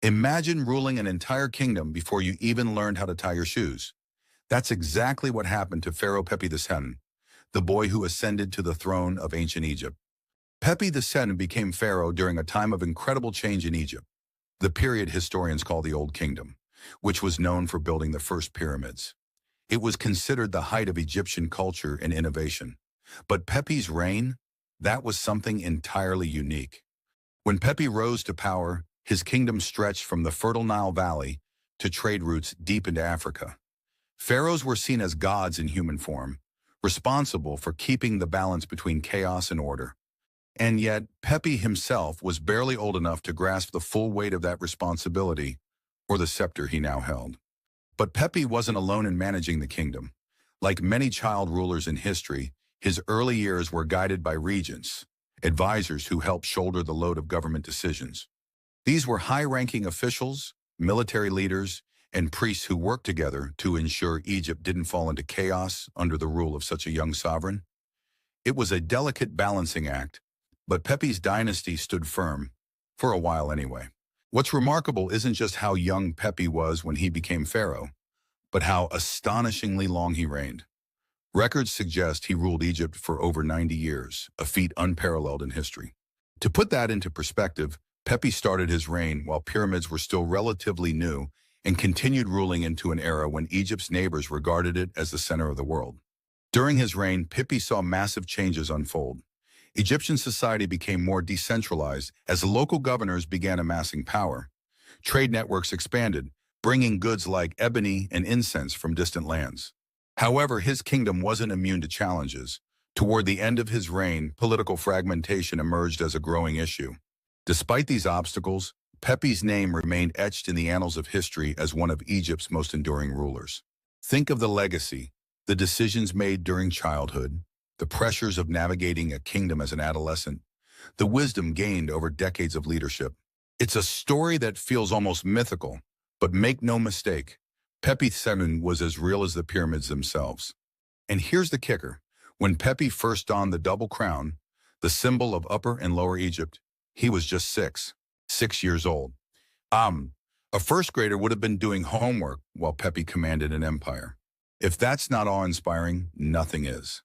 Imagine ruling an entire kingdom before you even learned how to tie your shoes. That's exactly what happened to Pharaoh Pepi II, the boy who ascended to the throne of ancient Egypt. Pepi II became pharaoh during a time of incredible change in Egypt, the period historians call the Old Kingdom, which was known for building the first pyramids. It was considered the height of Egyptian culture and innovation. But Pepi's reign, that was something entirely unique. When Pepi rose to power, his kingdom stretched from the fertile Nile Valley to trade routes deep into Africa. Pharaohs were seen as gods in human form, responsible for keeping the balance between chaos and order. And yet, Pepi himself was barely old enough to grasp the full weight of that responsibility, or the scepter he now held. But Pepi wasn't alone in managing the kingdom. Like many child rulers in history, his early years were guided by regents, advisors who helped shoulder the load of government decisions. These were high-ranking officials, military leaders, and priests who worked together to ensure Egypt didn't fall into chaos under the rule of such a young sovereign. It was a delicate balancing act, but Pepi's dynasty stood firm, for a while anyway. What's remarkable isn't just how young Pepi was when he became pharaoh, but how astonishingly long he reigned. Records suggest he ruled Egypt for over 90 years, a feat unparalleled in history. To put that into perspective, Pepi started his reign while pyramids were still relatively new and continued ruling into an era when Egypt's neighbors regarded it as the center of the world. During his reign, Pepi saw massive changes unfold. Egyptian society became more decentralized as local governors began amassing power. Trade networks expanded, bringing goods like ebony and incense from distant lands. However, his kingdom wasn't immune to challenges. Toward the end of his reign, political fragmentation emerged as a growing issue. Despite these obstacles, Pepi's name remained etched in the annals of history as one of Egypt's most enduring rulers. Think of the legacy, the decisions made during childhood, the pressures of navigating a kingdom as an adolescent, the wisdom gained over decades of leadership. It's a story that feels almost mythical, but make no mistake, Pepi II was as real as the pyramids themselves. And here's the kicker. When Pepi first donned the double crown, the symbol of Upper and Lower Egypt, he was just 6 years old. A first grader would have been doing homework while Pepi commanded an empire. If that's not awe-inspiring, nothing is.